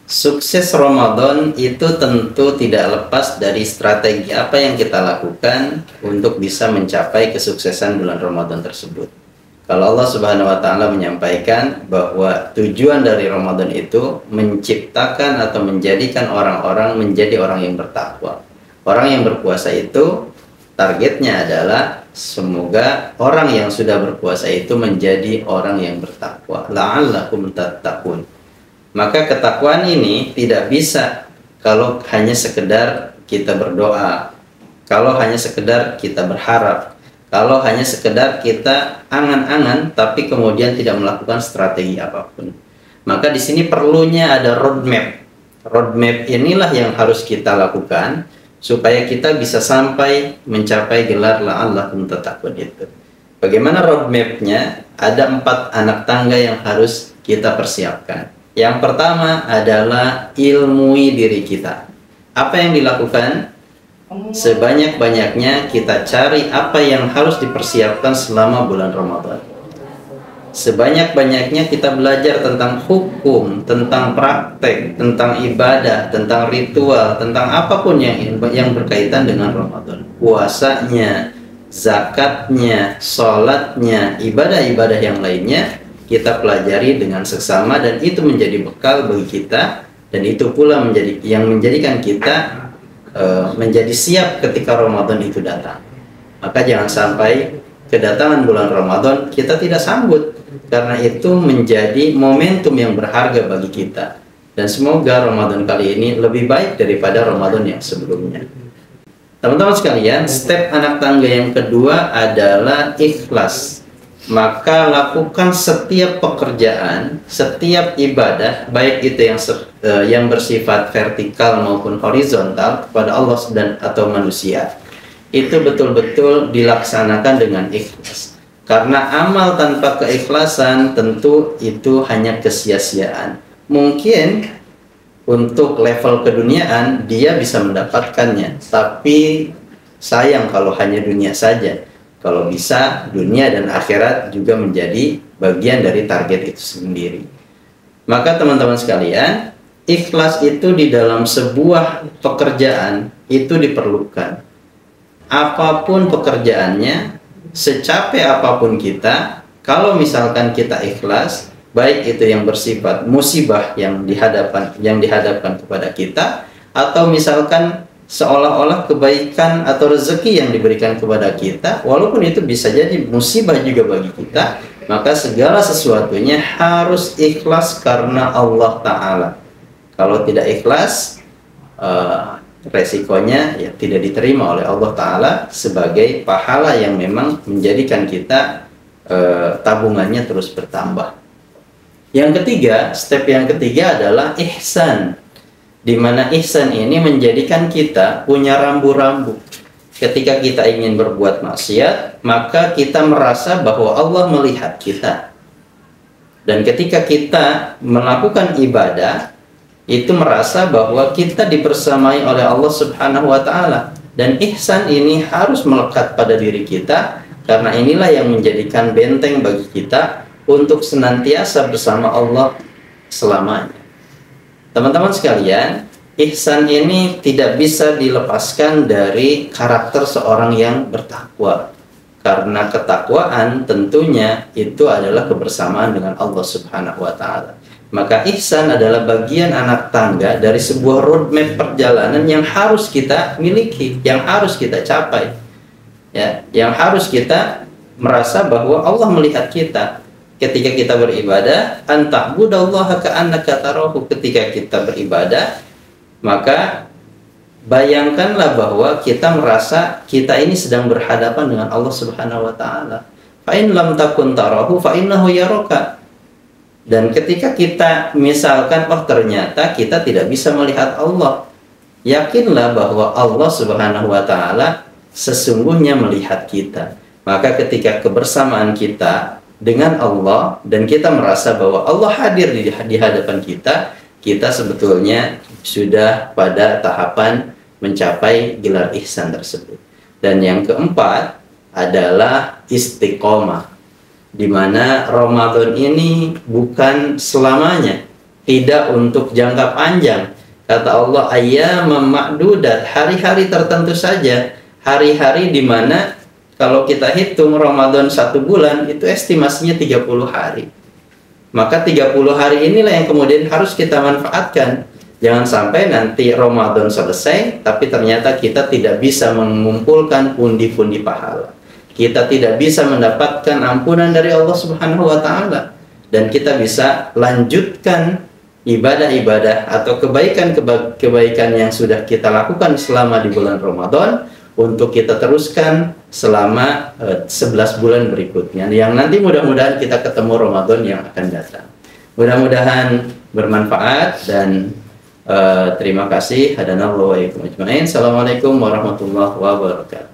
Sukses Ramadan itu tentu tidak lepas dari strategi apa yang kita lakukan untuk bisa mencapai kesuksesan bulan Ramadan tersebut. Kalau Allah Subhanahu wa Ta'ala menyampaikan bahwa tujuan dari Ramadan itu menciptakan atau menjadikan orang-orang menjadi orang yang bertakwa. Orang yang berpuasa itu targetnya adalah semoga orang yang sudah berpuasa itu menjadi orang yang bertakwa. La'allakum tattaqun. Maka ketakwaan ini tidak bisa kalau hanya sekedar kita berdoa, kalau hanya sekedar kita berharap, kalau hanya sekedar kita angan-angan tapi kemudian tidak melakukan strategi apapun. Maka di sini perlunya ada roadmap. Roadmap inilah yang harus kita lakukan supaya kita bisa sampai mencapai gelar la'allakum tattaqun itu. Bagaimana roadmapnya? Ada 4 anak tangga yang harus kita persiapkan. Yang pertama adalah ilmui diri kita. Apa yang dilakukan? Sebanyak-banyaknya kita cari apa yang harus dipersiapkan selama bulan Ramadan. Sebanyak-banyaknya kita belajar tentang hukum, tentang praktek, tentang ibadah, tentang ritual, tentang apapun yang berkaitan dengan Ramadan. Puasanya, zakatnya, sholatnya, ibadah-ibadah yang lainnya kita pelajari dengan seksama, dan itu menjadi bekal bagi kita, dan itu pula yang menjadikan kita menjadi siap ketika Ramadan itu datang. Maka jangan sampai kedatangan bulan Ramadan kita tidak sambut, karena itu menjadi momentum yang berharga bagi kita. Dan semoga Ramadan kali ini lebih baik daripada Ramadan yang sebelumnya. Teman-teman sekalian, step anak tangga yang kedua adalah ikhlas. Maka lakukan setiap pekerjaan, setiap ibadah, baik itu yang bersifat vertikal maupun horizontal kepada Allah atau manusia, itu betul-betul dilaksanakan dengan ikhlas. Karena amal tanpa keikhlasan tentu itu hanya kesia-siaan. Mungkin untuk level keduniaan dia bisa mendapatkannya, tapi sayang kalau hanya dunia saja. Kalau bisa, dunia dan akhirat juga menjadi bagian dari target itu sendiri. Maka teman-teman sekalian, ikhlas itu di dalam sebuah pekerjaan itu diperlukan. Apapun pekerjaannya, secapek apapun kita, kalau misalkan kita ikhlas, baik itu yang bersifat musibah yang dihadapkan kepada kita, atau misalkan seolah-olah kebaikan atau rezeki yang diberikan kepada kita, walaupun itu bisa jadi musibah juga bagi kita, maka segala sesuatunya harus ikhlas karena Allah Ta'ala. Kalau tidak ikhlas, resikonya ya tidak diterima oleh Allah Ta'ala sebagai pahala yang memang menjadikan kita tabungannya terus bertambah. Yang ketiga, step yang ketiga adalah ihsan. Di mana ihsan ini menjadikan kita punya rambu-rambu. Ketika kita ingin berbuat maksiat, maka kita merasa bahwa Allah melihat kita. Dan ketika kita melakukan ibadah, itu merasa bahwa kita dibersamai oleh Allah Subhanahu wa Ta'ala. Dan ihsan ini harus melekat pada diri kita, karena inilah yang menjadikan benteng bagi kita untuk senantiasa bersama Allah selamanya. Teman-teman sekalian, ihsan ini tidak bisa dilepaskan dari karakter seorang yang bertakwa. Karena ketakwaan tentunya itu adalah kebersamaan dengan Allah Subhanahu wa Ta'ala. Maka ihsan adalah bagian anak tangga dari sebuah roadmap perjalanan yang harus kita miliki, yang harus kita capai. Ya, yang harus kita merasa bahwa Allah melihat kita. Ketika kita beribadah, anta'budallaha ka'annaka tarahu. Ketika kita beribadah, maka bayangkanlah bahwa kita merasa kita ini sedang berhadapan dengan Allah Subhanahu wa Ta'ala. Fa in lam takun tarahu fa innahu yaraka. Dan ketika kita misalkan, oh ternyata kita tidak bisa melihat Allah, yakinlah bahwa Allah Subhanahu wa Ta'ala sesungguhnya melihat kita. Maka ketika kebersamaan kita dengan Allah dan kita merasa bahwa Allah hadir di hadapan kita, kita sebetulnya sudah pada tahapan mencapai gelar ihsan tersebut. Dan yang keempat adalah istiqomah, di mana Ramadan ini bukan selamanya, tidak untuk jangka panjang. Kata Allah, ayyamam ma'dudat, hari-hari tertentu saja, hari-hari di mana kalau kita hitung Ramadan 1 bulan itu estimasinya 30 hari. Maka 30 hari inilah yang kemudian harus kita manfaatkan. Jangan sampai nanti Ramadan selesai tapi ternyata kita tidak bisa mengumpulkan pundi-pundi pahala. Kita tidak bisa mendapatkan ampunan dari Allah Subhanahu wa taala, dan kita bisa lanjutkan ibadah-ibadah atau kebaikan-kebaikan yang sudah kita lakukan selama di bulan Ramadan untuk kita teruskan selama 11 bulan berikutnya, yang nanti mudah-mudahan kita ketemu Ramadan yang akan datang. Mudah-mudahan bermanfaat, dan terima kasih. Hadanallahu wa iyyakum ajmain. Assalamualaikum warahmatullahi wabarakatuh.